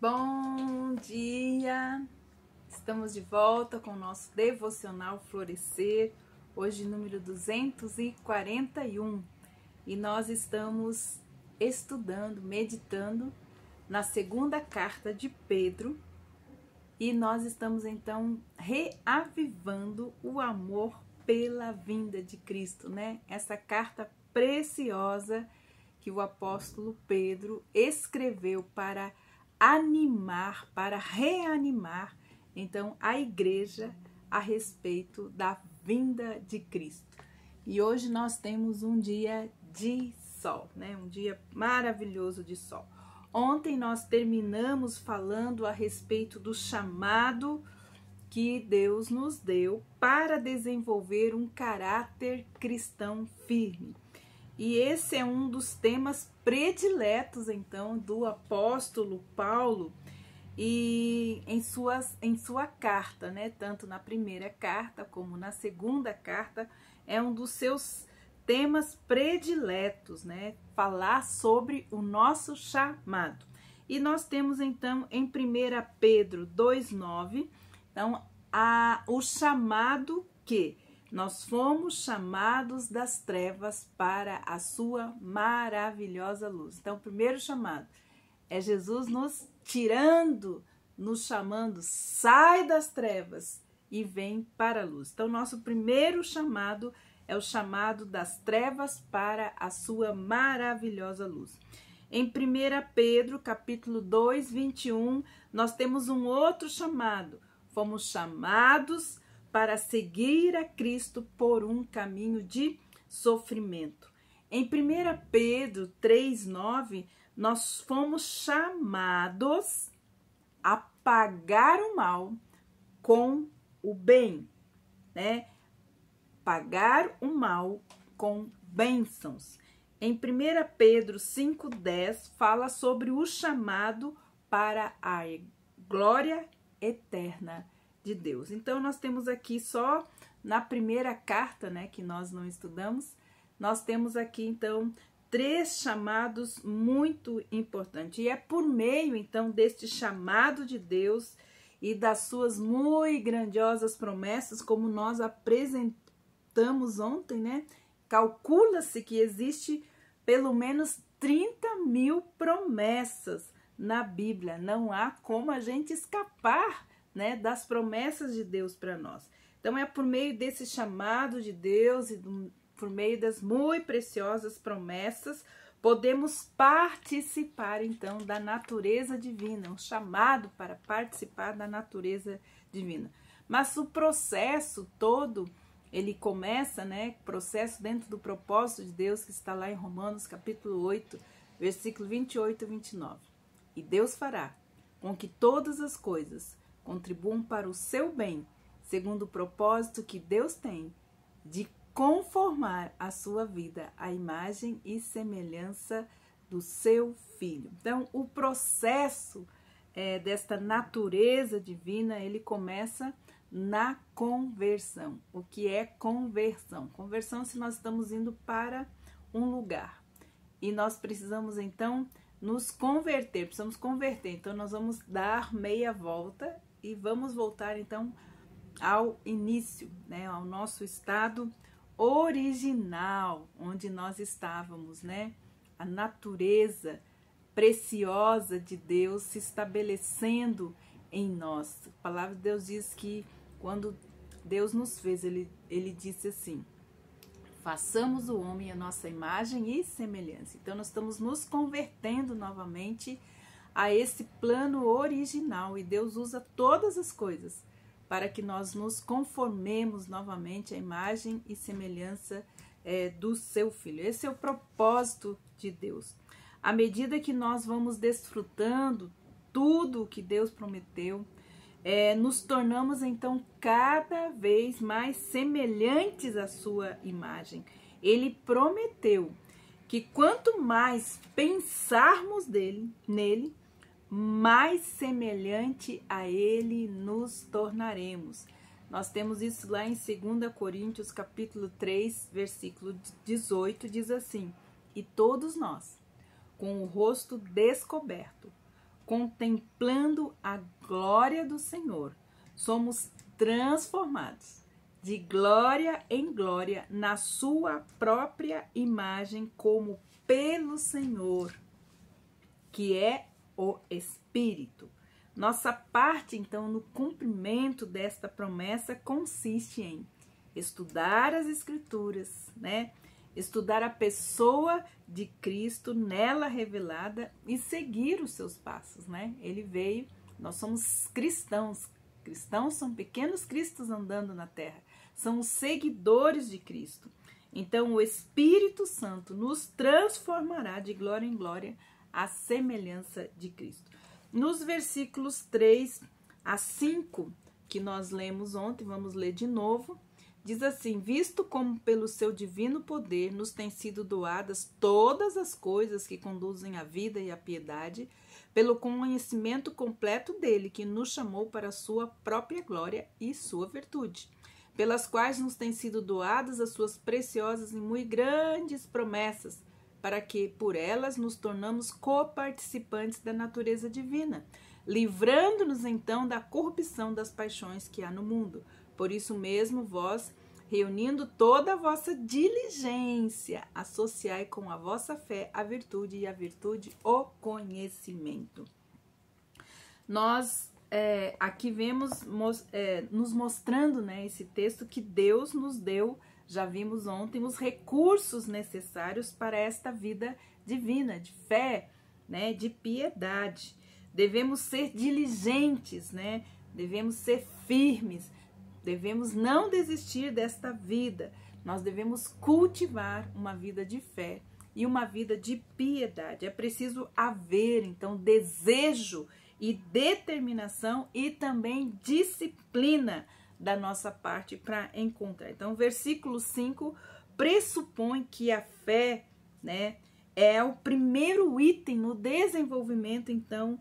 Bom dia! Estamos de volta com o nosso devocional Florescer, hoje número 241, e nós estamos estudando, meditando na segunda carta de Pedro, e nós estamos então reavivando o amor pela vinda de Cristo, né? Essa carta preciosa que o apóstolo Pedro escreveu para animar, para reanimar, então, a igreja a respeito da vinda de Cristo. E hoje nós temos um dia de sol, né? Um dia maravilhoso de sol. Ontem nós terminamos falando a respeito do chamado que Deus nos deu para desenvolver um caráter cristão firme. E esse é um dos temas prediletos, então, do apóstolo Paulo e em sua carta, né? Tanto na primeira carta como na segunda carta, é um dos seus temas prediletos, né? Falar sobre o nosso chamado. E nós temos, então, em 1 Pedro 2,9, então, o chamado que nós fomos chamados das trevas para a sua maravilhosa luz. Então, o primeiro chamado é Jesus nos tirando, nos chamando, sai das trevas e vem para a luz. Então, nosso primeiro chamado é o chamado das trevas para a sua maravilhosa luz. Em 1 Pedro, capítulo 2, 21, nós temos um outro chamado. Fomos chamados para seguir a Cristo por um caminho de sofrimento. Em 1 Pedro 3,9, nós fomos chamados a pagar o mal com o bem, né? Pagar o mal com bênçãos. Em 1 Pedro 5,10, fala sobre o chamado para a glória eterna de Deus. Então, nós temos aqui só na primeira carta, né, que nós não estudamos, nós temos aqui, então, 3 chamados muito importantes. E é por meio, então, deste chamado de Deus e das suas muito grandiosas promessas, como nós apresentamos ontem, né? Calcula-se que existe pelo menos 30.000 promessas na Bíblia. Não há como a gente escapar, né, das promessas de Deus para nós. Então, é por meio desse chamado de Deus e por meio das muito preciosas promessas, podemos participar, então, da natureza divina, um chamado para participar da natureza divina. Mas o processo todo, ele começa, né, processo dentro do propósito de Deus, que está lá em Romanos, capítulo 8, versículo 28 e 29. E Deus fará com que todas as coisas contribuam para o seu bem, segundo o propósito que Deus tem de conformar a sua vida à imagem e semelhança do seu Filho. Então, o processo desta natureza divina, ele começa na conversão. O que é conversão? Conversão, se nós estamos indo para um lugar e nós precisamos, então, nos converter, precisamos converter. Então, nós vamos dar meia volta e vamos voltar, então, ao início, né, ao nosso estado original, onde nós estávamos, né? A natureza preciosa de Deus se estabelecendo em nós. A palavra de Deus diz que quando Deus nos fez, ele disse assim: façamos o homem a nossa imagem e semelhança. Então, nós estamos nos convertendo novamente a esse plano original, e Deus usa todas as coisas para que nós nos conformemos novamente à imagem e semelhança do seu Filho. Esse é o propósito de Deus. À medida que nós vamos desfrutando tudo o que Deus prometeu, nos tornamos então cada vez mais semelhantes à sua imagem. Ele prometeu que quanto mais pensarmos nele, mais semelhante a ele nos tornaremos. Nós temos isso lá em 2 Coríntios, capítulo 3, versículo 18, diz assim: e todos nós, com o rosto descoberto, contemplando a glória do Senhor, somos transformados de glória em glória na sua própria imagem, como pelo Senhor, que é o Espírito. Nossa parte, então, no cumprimento desta promessa consiste em estudar as Escrituras, né? Estudar a pessoa de Cristo nela revelada e seguir os seus passos, né? Ele veio, nós somos cristãos. Cristãos são pequenos cristos andando na terra. São os seguidores de Cristo. Então, o Espírito Santo nos transformará de glória em glória à semelhança de Cristo. Nos versículos 3 a 5, que nós lemos ontem, vamos ler de novo, diz assim: visto como pelo seu divino poder nos têm sido doadas todas as coisas que conduzem à vida e à piedade, pelo conhecimento completo dele, que nos chamou para a sua própria glória e sua virtude, pelas quais nos têm sido doadas as suas preciosas e muito grandes promessas, para que por elas nos tornamos coparticipantes da natureza divina, livrando-nos então da corrupção das paixões que há no mundo. Por isso mesmo, vós, reunindo toda a vossa diligência, associai com a vossa fé a virtude, e a virtude o conhecimento. Nós aqui vemos nos mostrando, né, esse texto, que Deus nos deu, já vimos ontem, os recursos necessários para esta vida divina, de fé, né, de piedade. Devemos ser diligentes, né, devemos ser firmes, devemos não desistir desta vida. Nós devemos cultivar uma vida de fé e uma vida de piedade. É preciso haver, então, desejo e determinação e também disciplina da nossa parte para encontrar. Então, o versículo 5 pressupõe que a fé, né, é o primeiro item no desenvolvimento, então,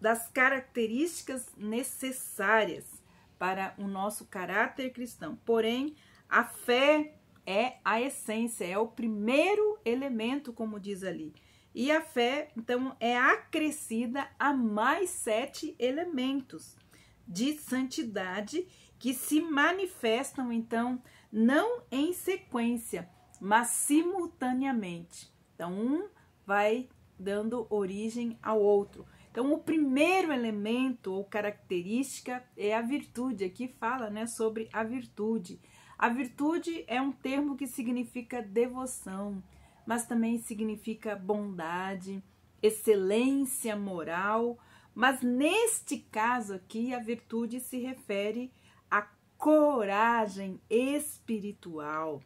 das características necessárias para o nosso caráter cristão. Porém, a fé é a essência, é o primeiro elemento, como diz ali. E a fé, então, é acrescida a mais 7 elementos de santidade que se manifestam, então, não em sequência, mas simultaneamente. Então, um vai dando origem ao outro. Então, o primeiro elemento ou característica é a virtude. Aqui fala, né, sobre a virtude. A virtude é um termo que significa devoção, mas também significa bondade, excelência moral. Mas neste caso aqui, a virtude se refere à coragem espiritual.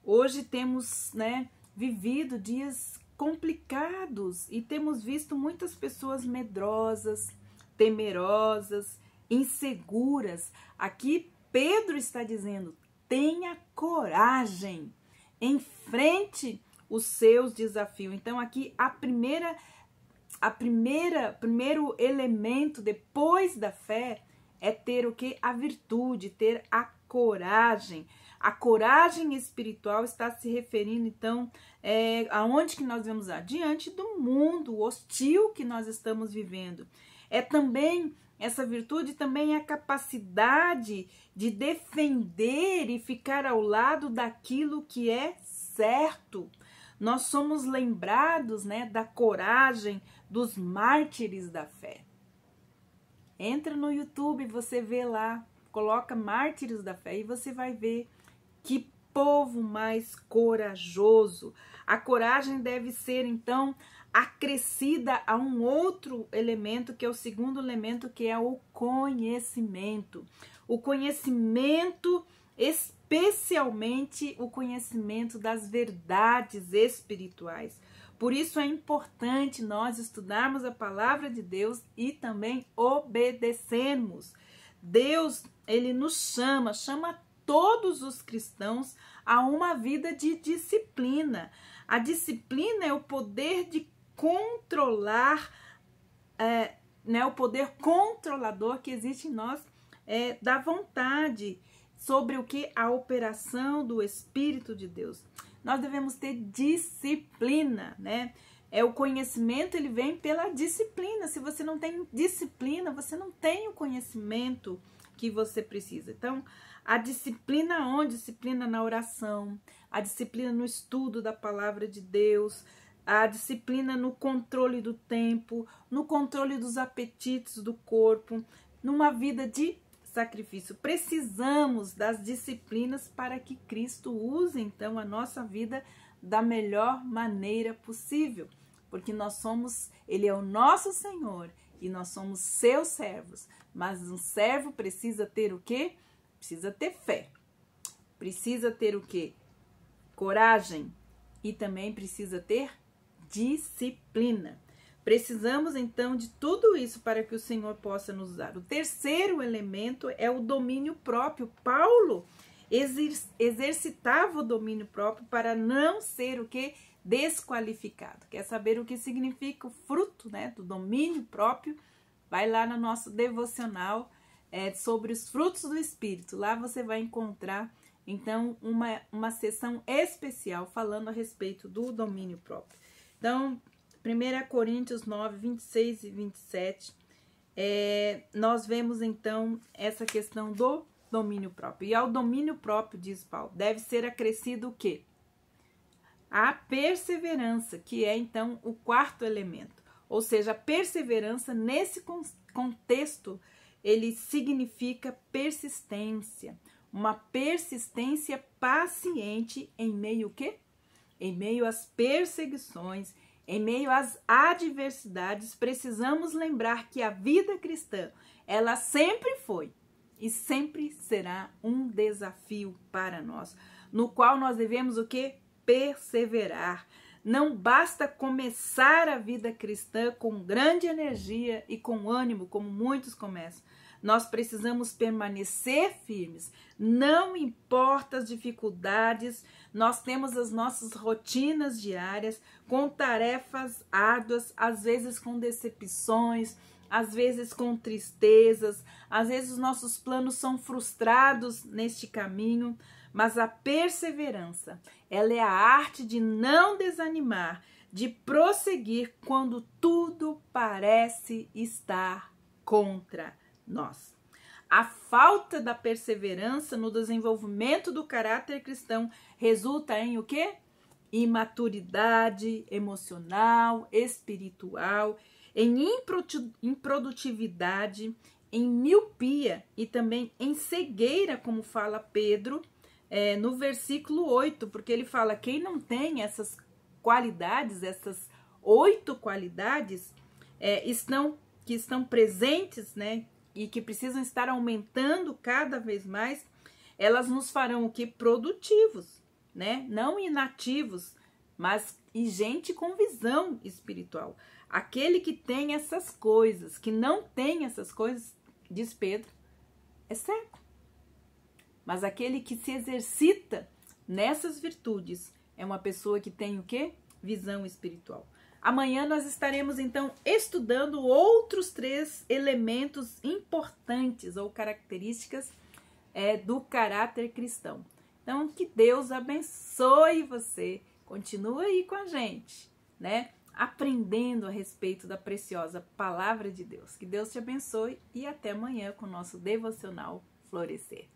Hoje temos, né, vivido dias complicados e temos visto muitas pessoas medrosas, temerosas, inseguras. Aqui Pedro está dizendo: tenha coragem, enfrente os seus desafios. Então aqui primeiro elemento depois da fé é ter o que? A virtude, ter a coragem. A coragem espiritual está se referindo, então, aonde que nós vamos diante do mundo hostil que nós estamos vivendo. É também, essa virtude também é a capacidade de defender e ficar ao lado daquilo que é certo. Nós somos lembrados, né, da coragem dos mártires da fé. Entra no YouTube, você vê lá, coloca mártires da fé e você vai ver que povo mais corajoso. A coragem deve ser, então, acrescida a um outro elemento, que é o segundo elemento, que é o conhecimento. O conhecimento, especialmente o conhecimento das verdades espirituais. Por isso é importante nós estudarmos a palavra de Deus e também obedecermos. Deus, ele nos chama todos os cristãos a uma vida de disciplina. A disciplina é o poder de controlar, o poder controlador que existe em nós, da vontade, sobre o que? A operação do Espírito de Deus. Nós devemos ter disciplina, né? O conhecimento, ele vem pela disciplina. Se você não tem disciplina, você não tem o conhecimento que você precisa. Então, a disciplina onde? Disciplina na oração, a disciplina no estudo da palavra de Deus, a disciplina no controle do tempo, no controle dos apetites do corpo, numa vida de sacrifício. Precisamos das disciplinas para que Cristo use, então, a nossa vida da melhor maneira possível, porque Ele é o nosso Senhor e nós somos seus servos. Mas um servo precisa ter o quê? Precisa ter fé. Precisa ter o quê? Coragem. E também precisa ter disciplina. Precisamos, então, de tudo isso para que o Senhor possa nos usar. O terceiro elemento é o domínio próprio. Paulo exercitava o domínio próprio para não ser o quê? Desqualificado. Quer saber o que significa o fruto, né, do domínio próprio? Vai lá no nosso devocional sobre os frutos do Espírito. Lá você vai encontrar, então, uma sessão especial falando a respeito do domínio próprio. Então, 1 Coríntios 9, 26 e 27, nós vemos, então, essa questão do domínio próprio. E ao domínio próprio, diz Paulo, deve ser acrescido o quê? A perseverança, que é, então, o quarto elemento. Ou seja, a perseverança, nesse contexto, ele significa persistência. Uma persistência paciente em meio ao quê? Em meio às perseguições, em meio às adversidades. Precisamos lembrar que a vida cristã, ela sempre foi e sempre será um desafio para nós, no qual nós devemos o quê? Perseverar. Não basta começar a vida cristã com grande energia e com ânimo, como muitos começam. Nós precisamos permanecer firmes, não importa as dificuldades, nós temos as nossas rotinas diárias, com tarefas árduas, às vezes com decepções, às vezes com tristezas, às vezes os nossos planos são frustrados neste caminho, mas a perseverança, ela é a arte de não desanimar, de prosseguir quando tudo parece estar contra nós. A falta da perseverança no desenvolvimento do caráter cristão resulta em o quê? Imaturidade emocional, espiritual, em improdutividade, em miopia e também em cegueira, como fala Pedro no versículo 8, porque ele fala, quem não tem essas qualidades, essas 8 qualidades que estão presentes, né, e que precisam estar aumentando cada vez mais, elas nos farão o que? Produtivos, né? Não inativos, mas e gente com visão espiritual. Aquele que tem essas coisas, que não tem essas coisas, diz Pedro, é cego. Mas aquele que se exercita nessas virtudes é uma pessoa que tem o quê? Visão espiritual. Amanhã nós estaremos, então, estudando outros 3 elementos importantes ou características do caráter cristão. Então, que Deus abençoe você. Continua aí com a gente, né? Aprendendo a respeito da preciosa palavra de Deus. Que Deus te abençoe e até amanhã com o nosso devocional Florescer.